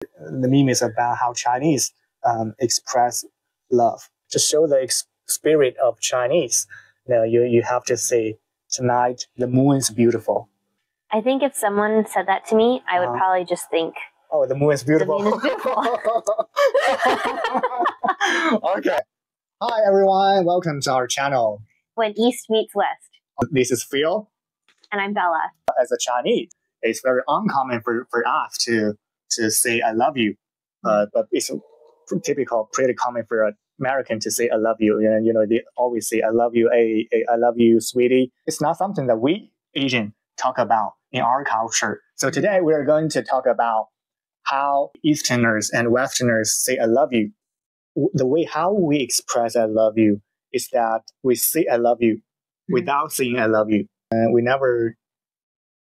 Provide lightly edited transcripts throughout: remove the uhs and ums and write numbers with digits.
The meme is about how Chinese express love. To show the spirit of Chinese, you have to say, tonight the moon is beautiful. I think if someone said that to me, I would probably just think, oh, the moon is beautiful. The moon is beautiful. Okay. Hi, everyone. Welcome to our channel. When East meets West. This is Phil. And I'm Bella. As a Chinese, it's very uncommon for us to say I love you. But it's typical, pretty common for American to say I love you. They always say I love you, I love you, sweetie. It's not something that we Asian talk about in our culture. So today we are going to talk about how Easterners and Westerners say I love you. The way how we express I love you is that we say I love you without saying I love you. And we never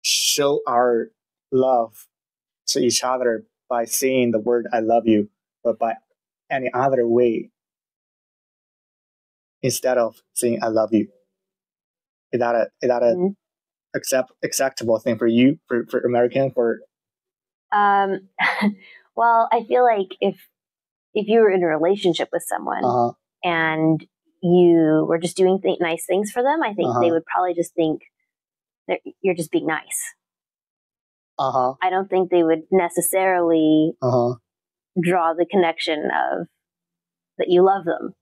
show our love to each other by saying the word I love you, but by any other way instead of saying I love you. Is that a acceptable thing for you, for American, for? Well, I feel like if you were in a relationship with someone and you were just doing nice things for them, I think they would probably just think that you're just being nice. I don't think they would necessarily draw the connection of that you love them.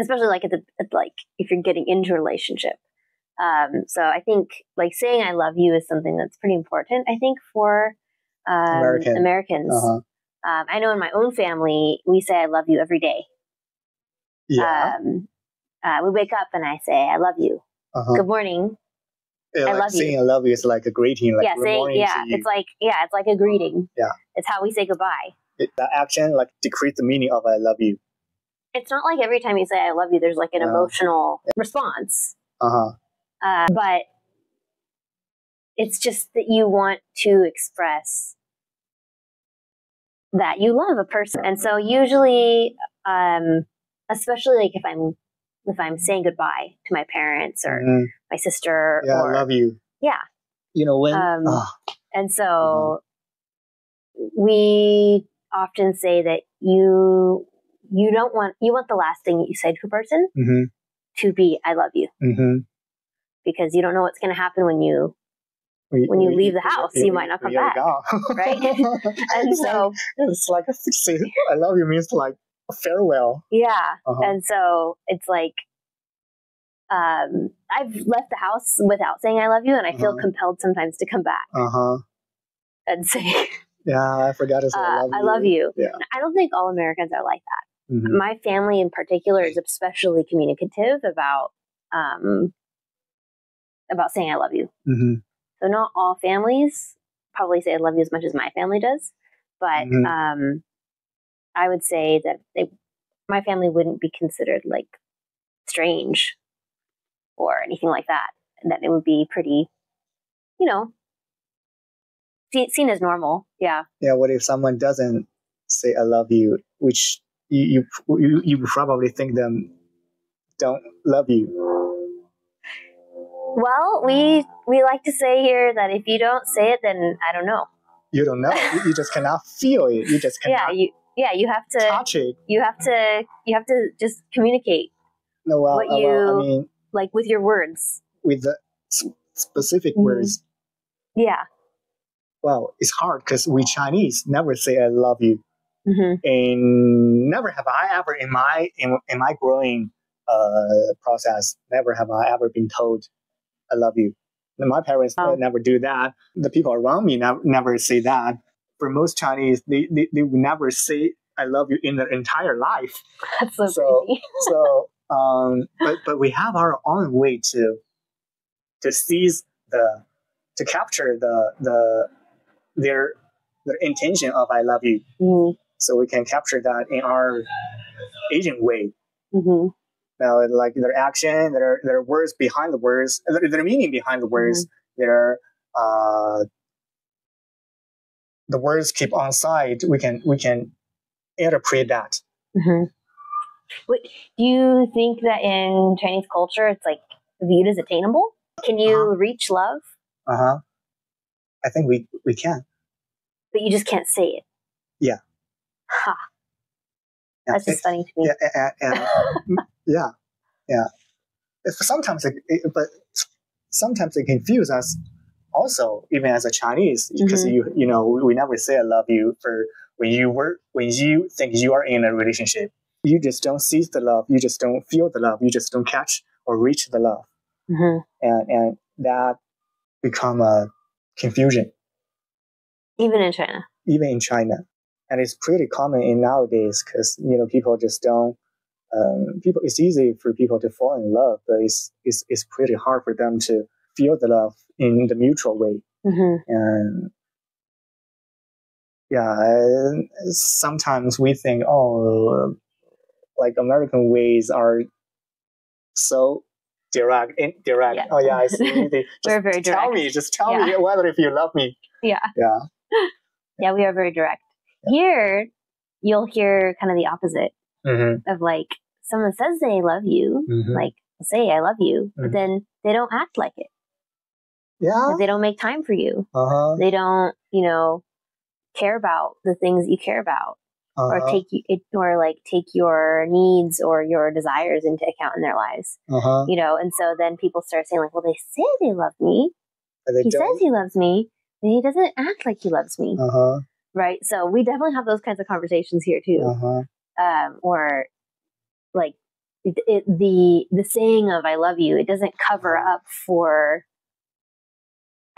Especially like if you're getting into a relationship. So I think like saying I love you is something that's pretty important, I think, for Americans. I know in my own family, we say I love you every day. Yeah. We wake up and I say I love you. Good morning. Yeah, I like love saying you. I love you is like a greeting. Like good morning to you. It's like a greeting. Yeah. It's how we say goodbye. That action like decrease the meaning of I love you. It's not like every time you say I love you, there's like an emotional response. But it's just that you want to express that you love a person. And so usually, especially like if I'm saying goodbye to my parents or my sister, or I love you. Yeah. When and so we often say that you want the last thing that you say to a person to be I love you. Because you don't know what's going to happen when you leave the house. You might not come back, right? And so it's like I love you means like a farewell. Yeah, and so it's like I've left the house without saying I love you, and I feel compelled sometimes to come back and say, "Yeah, I forgot to say I love you." Yeah. I don't think all Americans are like that. My family in particular is especially communicative about saying I love you. So not all families probably say I love you as much as my family does, but I would say that my family wouldn't be considered like strange or anything like that, and that it would be pretty, seen as normal. Yeah. Yeah. What if someone doesn't say I love you, which you probably think them don't love you? Well, we like to say here that if you don't say it, then I don't know. You don't know. You just cannot feel it. You just cannot. You have to touch it. You have to just communicate. No, well, what you like with your words. With the specific words. Yeah. Well, it's hard because we Chinese never say I love you, and never have I ever in my growing process, never have I ever been told I love you. And my parents never do that. The people around me never say that. For most Chinese, they would never say I love you in their entire life. That's so crazy. But we have our own way to seize to capture their intention of I love you. So we can capture that in our Asian way. Now, like their action, their words behind the words, their meaning behind the words, their the words keep on side. We can interpret that. Do you think that in Chinese culture it's like viewed as attainable? Can you reach love? I think we can. But you just can't say it. Yeah. Ha. That's just funny to me. Yeah, yeah. Sometimes it confuses us. Also, even as a Chinese, because we never say I love you for when you think you are in a relationship. You just don't seize the love. You just don't feel the love. You just don't catch or reach the love, and that become a confusion. Even in China, and it's pretty common in nowadays because people just don't. It's easy for people to fall in love, but it's pretty hard for them to feel the love in the mutual way. And sometimes we think, like American ways are so direct. Yeah. Oh yeah, I see. We're very direct. Just tell me whether if you love me. Yeah. We are very direct. Here, you'll hear kind of the opposite of like someone says they love you, like say I love you, but then they don't act like it. Yeah. Like they don't make time for you. They don't, care about the things that you care about, or take your needs or your desires into account in their lives. And so then people start saying like, well, they say they love me. He says he loves me, and he doesn't act like he loves me. Right. So we definitely have those kinds of conversations here too. Or like the saying of I love you, it doesn't cover up for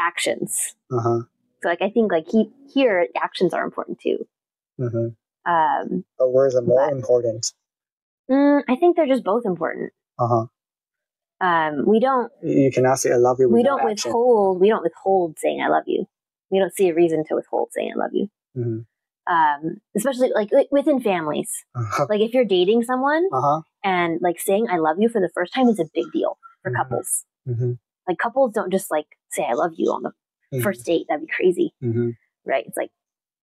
actions. So like I think like here actions are important too. But words are more important. I think they're just both important. We don't. You cannot say I love you. We don't withhold saying I love you. We don't see a reason to withhold saying I love you. Especially like within families. Like if you're dating someone and like saying I love you for the first time is a big deal for couples. Like couples don't just like say I love you on the first date. That'd be crazy. Right? It's like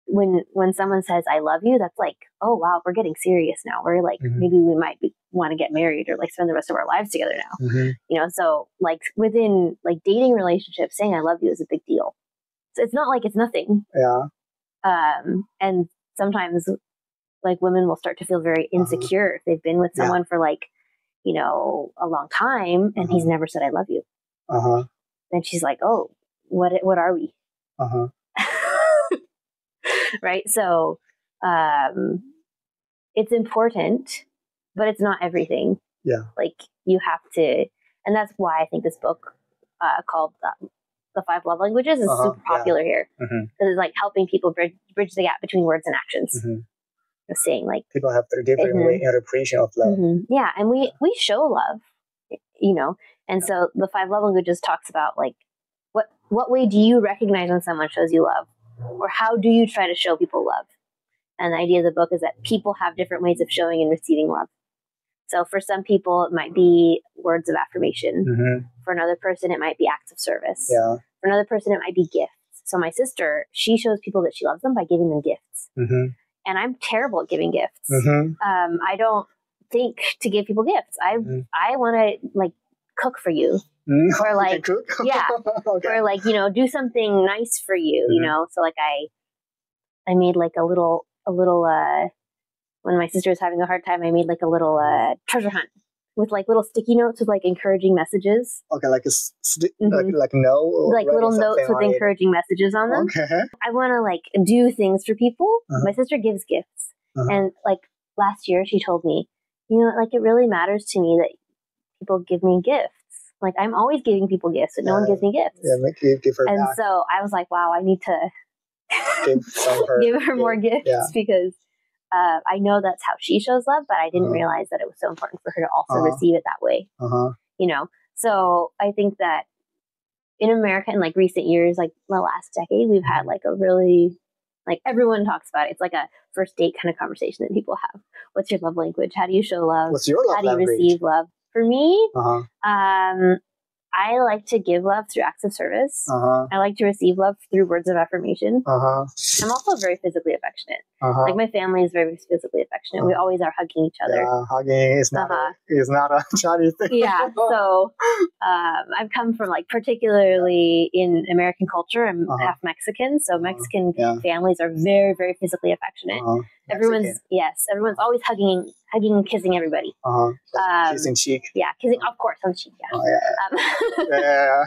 when someone says I love you, that's like, oh wow, we're getting serious now. We're like maybe we might want to get married or like spend the rest of our lives together now. So like within like dating relationships, saying I love you is a big deal. So it's not like it's nothing. And sometimes like women will start to feel very insecure if they've been with someone for like, a long time and he's never said I love you. Then she's like, oh, what are we? Right. So, it's important, but it's not everything. Like you have to, and that's why I think this book, called, The 5 Love Languages is super popular here because it's like helping people bridge the gap between words and actions. Saying like people have their different interpretation of love. Yeah, and we show love, and so the 5 Love Languages talks about like what way do you recognize when someone shows you love, or how do you try to show people love? And the idea of the book is that people have different ways of showing and receiving love. So for some people, it might be words of affirmation. For another person, it might be acts of service. For another person, it might be gifts. So my sister, she shows people that she loves them by giving them gifts. And I'm terrible at giving gifts. I don't think to give people gifts. I want to like cook for you. Or like, or like, do something nice for you, So like I made like a little, when my sister was having a hard time, I made like a little treasure hunt with like little sticky notes with like encouraging messages. Okay, like like little notes with encouraging messages on them. I want to like do things for people. My sister gives gifts, and like last year she told me, like it really matters to me that people give me gifts. Like I'm always giving people gifts, but no one gives me gifts. Give her back. So I was like, wow, I need to give her more gifts because I know that's how she shows love, but I didn't realize that it was so important for her to also receive it that way. So I think that in America in like recent years, like the last decade, we've had like a really, like everyone talks about it. It's like a first date kind of conversation that people have. What's your love language? How do you show love? What's your love language? How do you receive love? For me, I like to give love through acts of service. I like to receive love through words of affirmation. I'm also very physically affectionate. Like my family is very physically affectionate. We always are hugging each other. Yeah, hugging is not a Chinese thing. Yeah, so I've come from like particularly in American culture. I'm half Mexican, so Mexican families are very, very physically affectionate. Everyone's always hugging and kissing everybody. Kissing cheek. Yeah, kissing, of course, on the cheek. Yeah.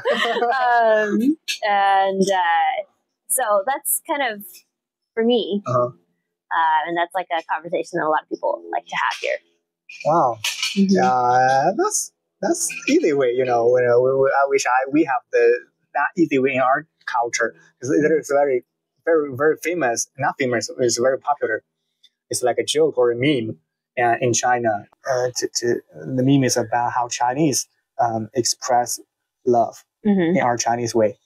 So that's kind of for me, and that's like a conversation that a lot of people like to have here. Wow. That's easy way. I wish we have that easy way in our culture, because it is very, very, very famous. Not famous. It's very popular. It's like a joke or a meme in China. The meme is about how Chinese express love in our Chinese way.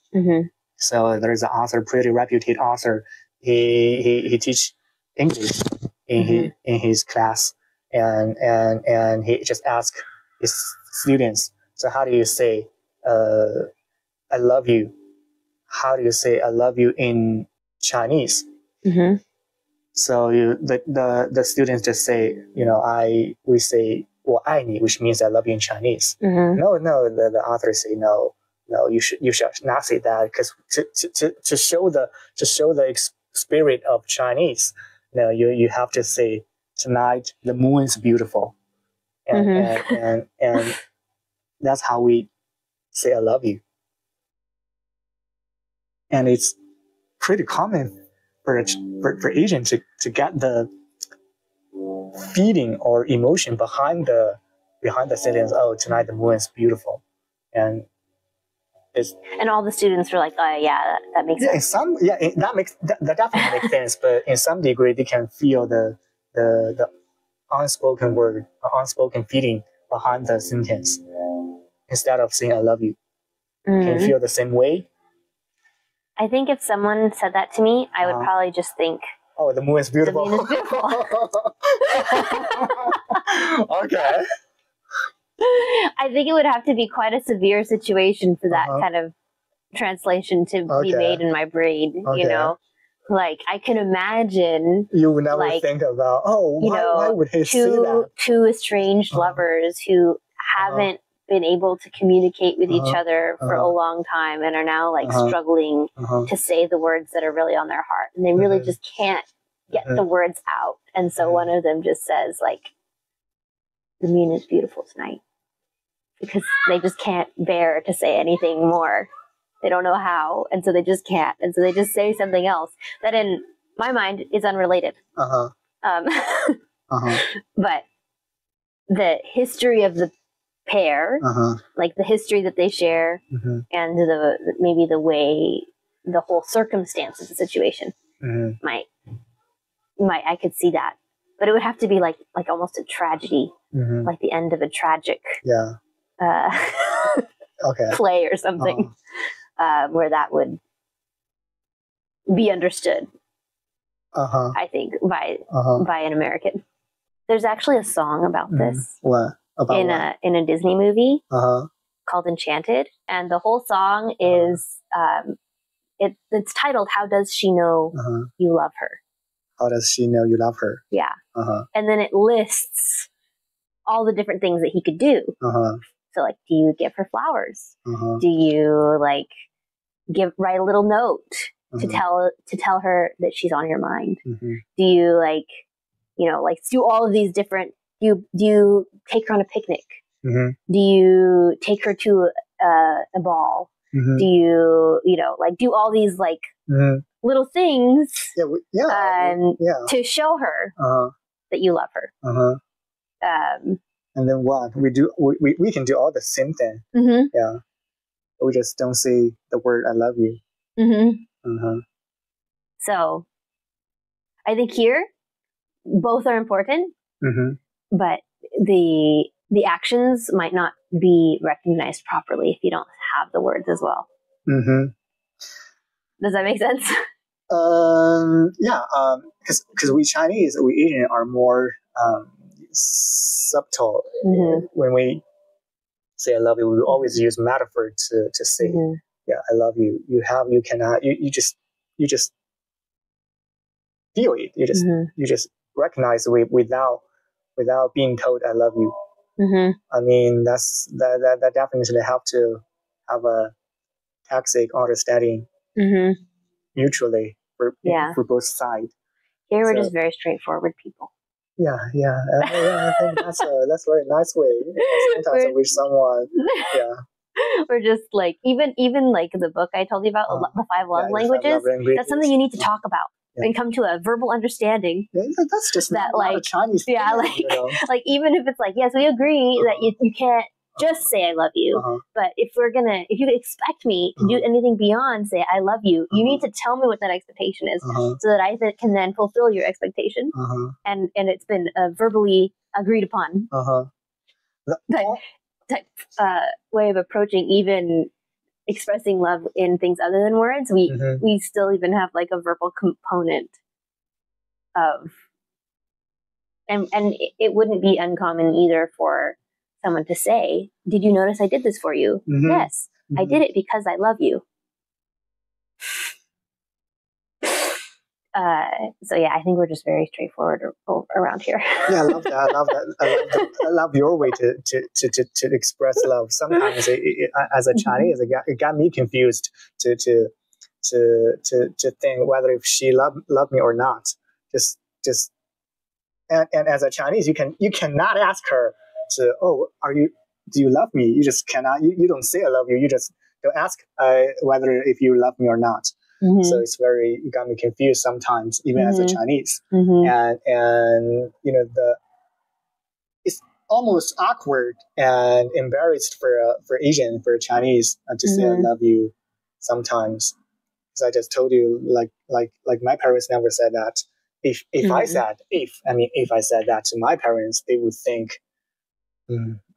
So there is an author, pretty reputed author. He teach English in his class, and he just asked his students, so how do you say I love you? How do you say I love you in Chinese? So the students just say, we say 我爱你, which means I love you in Chinese. No, the author say no, you should not say that, because to show the spirit of Chinese, you have to say, tonight the moon is beautiful, and that's how we say I love you. And it's pretty common for Asian to get the feeling or emotion behind the sentence. Oh, tonight the moon is beautiful, and all the students were like, oh yeah, that makes sense. That definitely makes sense. But in some degree, they can feel the unspoken word, unspoken feeling behind the sentence, instead of saying I love you. Can you feel the same way? I think if someone said that to me, I would probably just think, oh, the moon is beautiful. The moon is beautiful. Okay. I think it would have to be quite a severe situation for that kind of translation to be made in my brain, Like, I can imagine... You would never think about, why would he say that? Two estranged lovers who haven't been able to communicate with each other for a long time and are now like struggling to say the words that are really on their heart, and they really just can't get the words out, and so one of them just says like, the moon is beautiful tonight, because they just can't bear to say anything more. They don't know how, and so they just can't, and so they just say something else that in my mind is unrelated. But the history of the pair, like the history that they share, and maybe the way, the whole circumstance of the situation might I could see that, but it would have to be like almost a tragedy, like the end of a tragic play or something, where that would be understood. I think by an American. There's actually a song about this. What? About in a Disney movie called Enchanted, and the whole song is it's titled "How Does She Know You Love Her?" How does she know you love her? Yeah, and then it lists all the different things that he could do. So, like, do you give her flowers? Do you like write a little note to tell her that she's on your mind? Do you like do all of these different? Do you take her on a picnic? Do you take her to a ball? Do you do all these like little things to show her that you love her? And then what we do? We can do all the same thing. Yeah, we just don't say the word "I love you." So, I think here both are important. But the actions might not be recognized properly if you don't have the words as well. Does that make sense? Because we Chinese, we Asian are more subtle when we say I love you, we always use metaphor to say, yeah, I love you. You cannot, you just feel it. You just recognize it without being told I love you. I mean, that definitely have to have a toxic understanding mutually for both sides. Here we're just very straightforward people. Yeah. I think that's a very nice way. Sometimes I wish someone, we're just like even like the book I told you about, the 5 love languages. That's something you need to talk about and come to a verbal understanding. Yeah, that's just not a Chinese thing. Yeah, like like even if it's like, yes, we agree that you can't just say I love you, but if you expect me to do anything beyond say I love you, you need to tell me what that expectation is, so that I can then fulfill your expectation, and it's been verbally agreed upon. Type way of approaching even expressing love in things other than words. We still even have like a verbal component of, and it wouldn't be uncommon either for someone to say, did you notice I did this for you? Yes, I did it because I love you. So yeah, I think we're just very straightforward around here. Yeah, I love that. I love your way to express love. Sometimes as a Chinese, it got me confused to think whether if she loved me or not. And as a Chinese, you cannot ask her to, do you love me? You just cannot. You don't say I love you. You just don't ask whether if you love me or not. So it got me confused sometimes, even as a Chinese. And it's almost awkward and embarrassed for Asian, for Chinese to say I love you sometimes. Because I just told you, like my parents never said that. If I said that to my parents, they would think,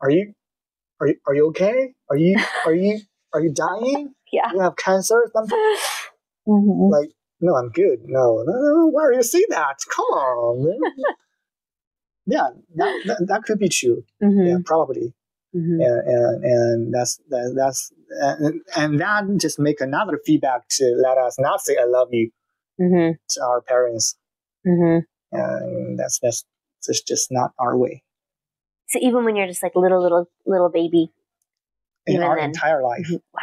are you okay? Are you dying? Yeah. You have cancer or something? Like, no, I'm good. No, why are you saying that? Come on. Yeah, that could be true. Yeah, probably. And that's and that just make another feedback to let us not say I love you to our parents. And that's just not our way. So even when you're just like little baby, in our entire life. Wow.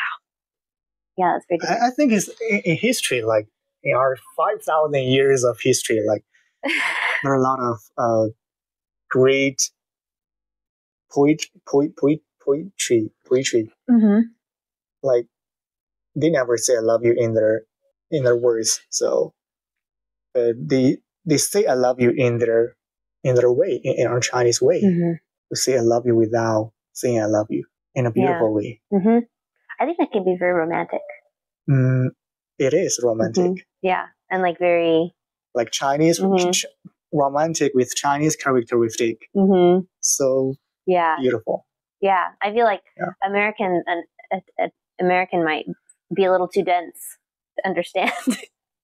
Yeah, that's very different. I think it's in history, like in our 5,000 years of history, like there are a lot of great poetry. Like they never say I love you in their words. So they say I love you in their way, in our Chinese way. We say I love you without saying I love you in a beautiful way. I think that can be very romantic. It is romantic. Yeah, and like very like Chinese romantic with Chinese characteristic. So beautiful. Yeah, I feel like American might be a little too dense to understand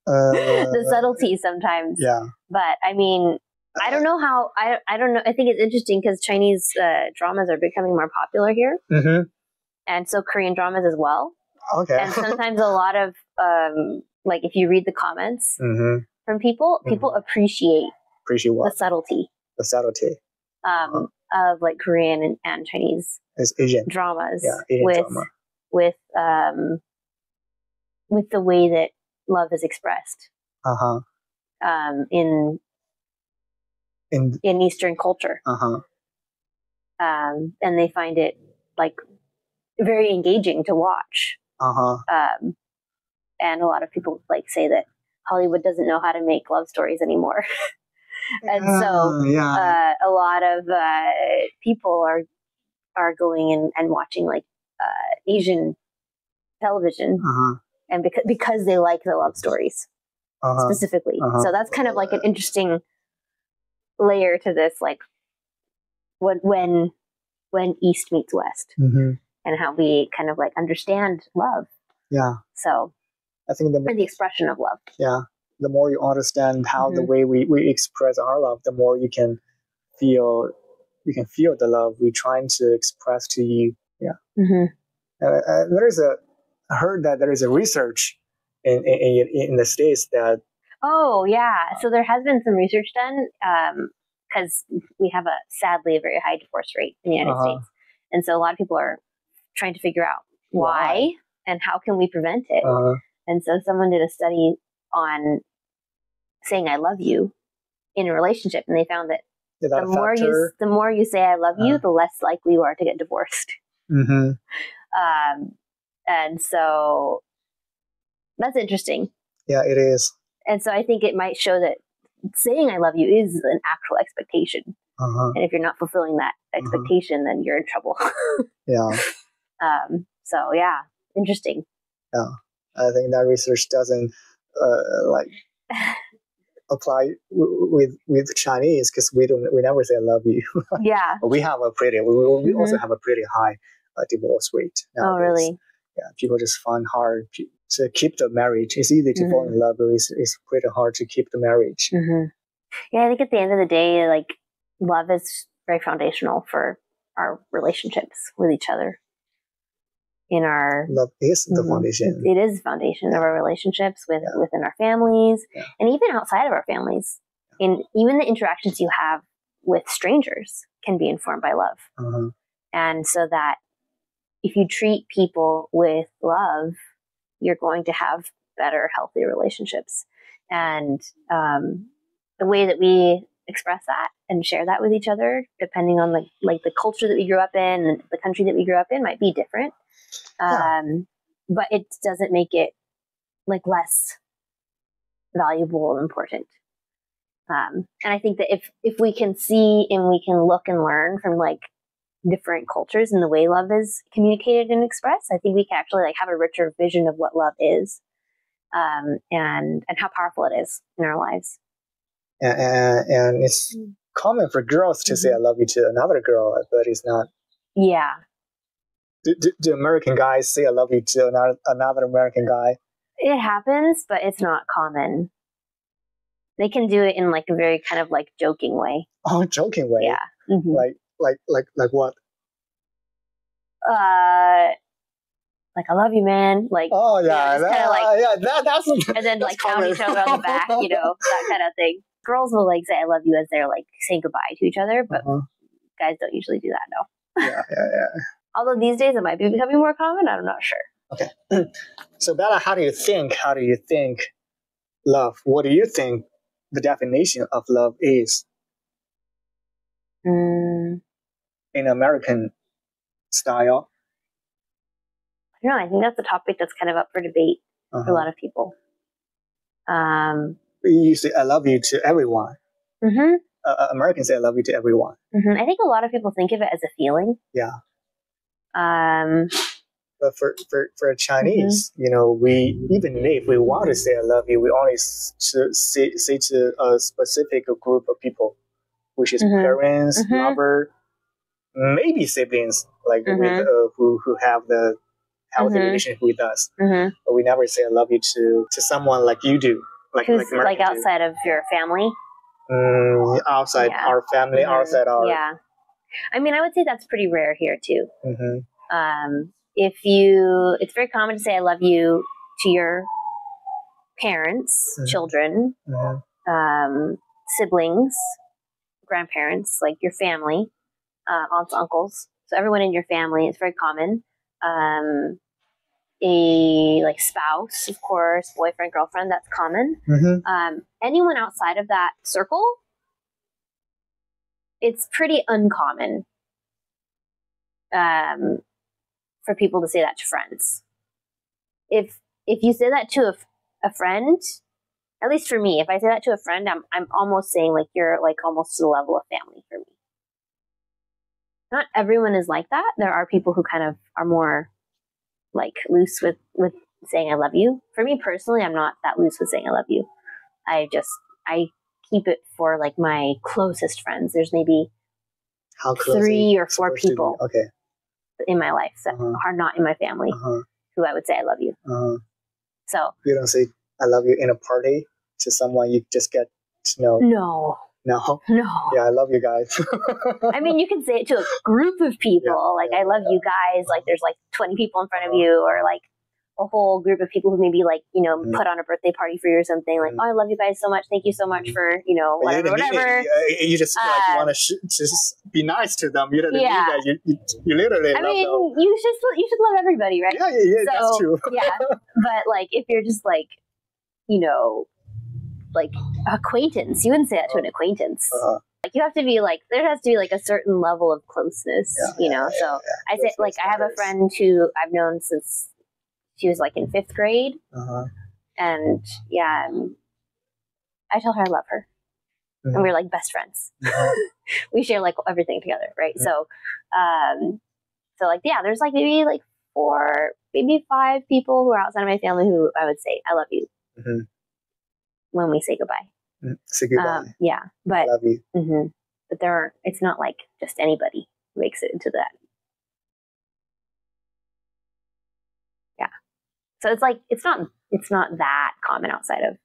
the subtleties sometimes. Yeah, but I mean, I don't know how. I don't know. I think it's interesting because Chinese dramas are becoming more popular here, and so Korean dramas as well. Okay. And sometimes a lot of like if you read the comments from people appreciate what? The subtlety. The subtlety. Of like Korean and Chinese Asian dramas. Yeah, Asian drama. With the way that love is expressed. In Eastern culture. And they find it like very engaging to watch. And a lot of people like say that Hollywood doesn't know how to make love stories anymore. And so a lot of people are going and watching like Asian television and because they like the love stories specifically. So that's kind of like an interesting layer to this, like when East meets West and how we kind of like understand love. Yeah. So I think and the expression of love. Yeah. The more you understand how the way we express our love, the more you can feel the love we're trying to express to you. Yeah. Mm-hmm. I heard that there is a research in the States that. Oh, yeah. So there has been some research done because we have sadly a very high divorce rate in the United States. And so a lot of people are trying to figure out why and how can we prevent it. And so someone did a study on saying I love you in a relationship, and they found that the more you say I love you, the less likely you are to get divorced. Mm-hmm. And so that's interesting. Yeah, it is. And so I think it might show that saying I love you is an actual expectation. And if you're not fulfilling that expectation, then you're in trouble. Yeah. So yeah, interesting. Yeah, I think that research doesn't apply with Chinese because we never say I love you. Yeah. We have we also have a pretty high divorce rate nowadays. Oh, really? Yeah, people just find hard to keep the marriage. It's easy to fall in love, but it's pretty hard to keep the marriage. Yeah, I think at the end of the day, like, love is very foundational for our relationships with each other. Love is the foundation. It is the foundation of our relationships within our families and even outside of our families. And even the interactions you have with strangers can be informed by love. And so that if you treat people with love, you're going to have better, healthy relationships. And the way that we express that and share that with each other, depending on like the culture that we grew up in and the country that we grew up in, might be different. But it doesn't make it like less valuable and important. And I think that if we can see and we can look and learn from like different cultures and the way love is communicated and expressed, I think we can actually like have a richer vision of what love is, and how powerful it is in our lives. And it's common for girls to say I love you to another girl, but it's not. Yeah. Do American guys say I love you to another American guy? It happens, but it's not common. They can do it in like a very kind of like joking way. Oh, joking way. Yeah. Like what? Like I love you, man. Like, oh yeah, that's and then like pound each other on the back, that kind of thing. Girls will like say I love you as they're like saying goodbye to each other, but guys don't usually do that. No. Yeah. Although these days it might be becoming more common. I'm not sure. Okay. So Bella, how do you think love? What do you think the definition of love is? In American style? I don't know. I think that's a topic that's kind of up for debate for a lot of people. You say I love you to everyone. Americans say I love you to everyone. I think a lot of people think of it as a feeling. Yeah. But for a Chinese, we even if we want to say I love you, we only say to a specific group of people, which is parents, lover, maybe siblings, like with who have the healthy relationship with us. But we never say I love you to someone like you do, who's like outside of your family. Outside our family, outside our. Yeah, I mean, I would say that's pretty rare here too. It's very common to say I love you to your parents, children, siblings, grandparents, like your family, aunts, uncles. So everyone in your family is very common. A like spouse, of course, boyfriend, girlfriend, that's common. Anyone outside of that circle, it's pretty uncommon for people to say that to friends. If you say that to a friend, at least for me, if I say that to a friend, I'm almost saying like you're like almost to the level of family for me. Not everyone is like that. There are people who kind of are more like loose with saying I love you. For me personally, I'm not that loose with saying I love you. I keep it for like my closest friends. There's maybe 3 or 4 people in my life that are not in my family who I would say I love you. So you don't say I love you in a party to someone you just get to know. No. No. Yeah, I love you guys. I mean, you can say it to a group of people, I love you guys, like there's like 20 people in front of you, or like a whole group of people who maybe like, put on a birthday party for you or something, like, oh, I love you guys so much, thank you so much for, whatever. You just like want to just be nice to them. You don't need that. You literally love them. You should love everybody, right? Yeah, so, that's true. But like, if you're just like, like acquaintance, you wouldn't say that to an acquaintance. Like you have to be like, there has to be like a certain level of closeness, so I say like, I have a friend who I've known since she was like in 5th grade. And I tell her I love her. And we're like best friends. We share like everything together. Right. So like, there's like maybe like 4, maybe 5 people who are outside of my family who I would say, I love you. When we say goodbye. Say goodbye. But I love you. But it's not like just anybody who makes it into that. Yeah. So it's like, it's not that common outside of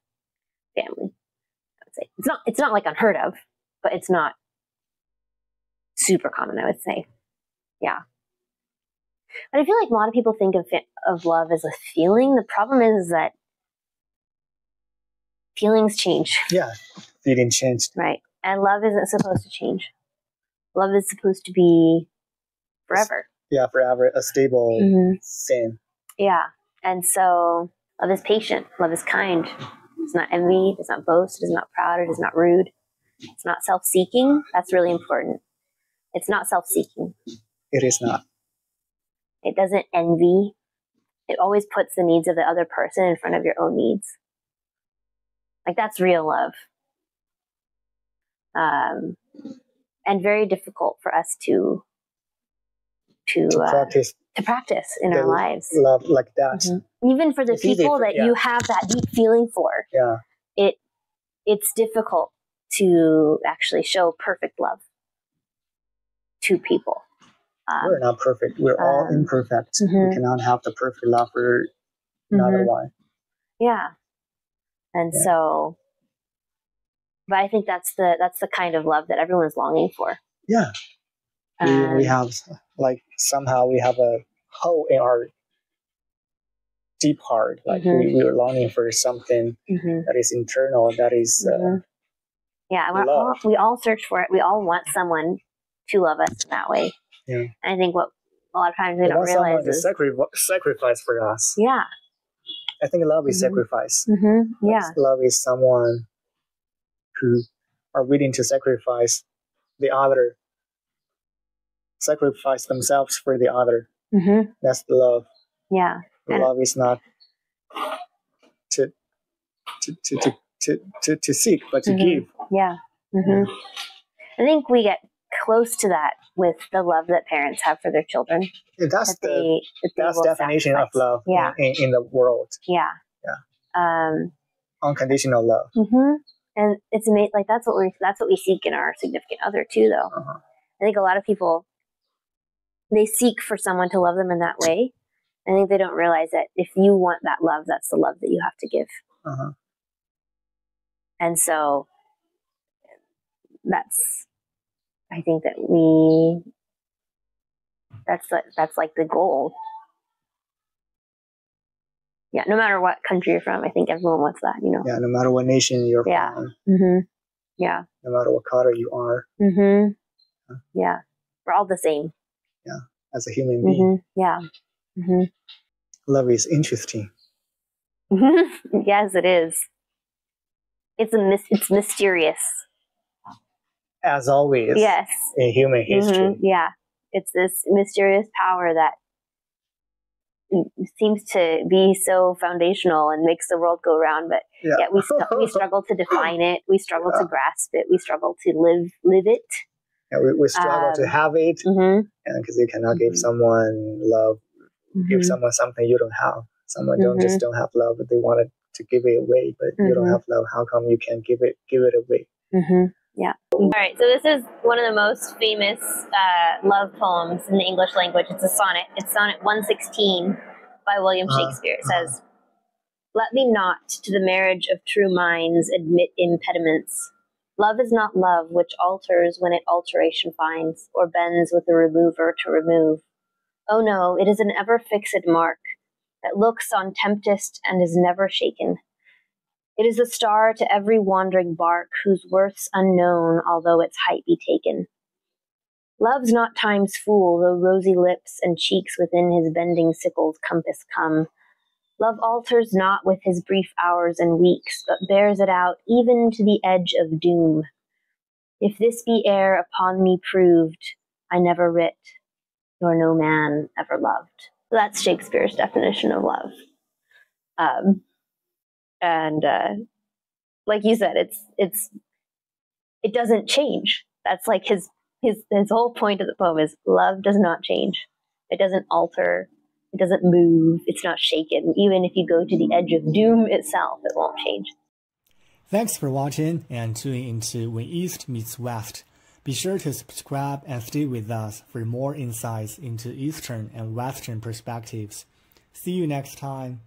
family, I would say. It's not like unheard of, but it's not super common, I would say. Yeah. But I feel like a lot of people think of love as a feeling. The problem is that feelings change. Yeah, feelings change. Right. And love isn't supposed to change. Love is supposed to be forever. Yeah, forever. A stable thing. Yeah. And so love is patient. Love is kind. It's not envy. It's not boast. It's not proud. It is not rude. It's not self-seeking. That's really important. It's not self-seeking. It is not. It doesn't envy. It always puts the needs of the other person in front of your own needs. Like that's real love. And very difficult for us to practice in our lives. Love like that. Even for the people that you have that deep feeling for. Yeah. It's difficult to actually show perfect love to people. We're not perfect. We're all imperfect. We cannot have the perfect love for another one. Yeah. And so, but I think that's the kind of love that everyone's longing for. Yeah. We have, like, somehow we have a hole in our deep heart. Like we are longing for something that is internal, that is we all search for it. We all want someone to love us in that way. Yeah. And I think what a lot of times we don't realize is sacrifice for us. Yeah. I think love is sacrifice. Yeah. Love is someone who are willing to sacrifice the other, sacrifice themselves for the other. That's the love. Yeah. Love is not to seek, but to give. Yeah. I think we get close to that with the love that parents have for their children. That's the definition of love in the world. Yeah. Unconditional love. And it's amazing. Like that's what we seek in our significant other too, though. I think a lot of people, they seek for someone to love them in that way. I think they don't realize that if you want that love, that's the love that you have to give. And so I think that that's like the goal. Yeah, no matter what country you're from, I think everyone wants that, Yeah, no matter what nation you're from. Yeah. No matter what color you are. Yeah. We're all the same. Yeah, as a human being. Yeah. Love is interesting. Yes, it is. It's mysterious. As always. Yes. In human history. Yeah. It's this mysterious power that seems to be so foundational and makes the world go round, but yet we struggle to define it. We struggle to grasp it. We struggle to live it. Yeah, we struggle to have it, and because you cannot give someone love, give someone something you don't have. Someone don't have love, but they wanted to give it away, but you don't have love. How come you can't give it away? Yeah. All right. So this is one of the most famous love poems in the English language. It's a sonnet. It's Sonnet 116 by William Shakespeare. It says, "Let me not to the marriage of true minds admit impediments. Love is not love, which alters when it alteration finds, or bends with the remover to remove. Oh no, it is an ever-fixed mark, that looks on tempest and is never shaken. It is a star to every wandering bark, whose worth's unknown, although its height be taken. Love's not time's fool, though rosy lips and cheeks within his bending sickle's compass come. Love alters not with his brief hours and weeks, but bears it out even to the edge of doom. If this be e'er upon me proved, I never writ, nor no man ever loved. That's Shakespeare's definition of love. Like you said, it doesn't change. That's like his whole point of the poem is love does not change. It doesn't alter. It doesn't move. It's not shaken. Even if you go to the edge of doom itself, it won't change. Thanks for watching and tuning into When East Meets West. Be sure to subscribe and stay with us for more insights into Eastern and Western perspectives. See you next time.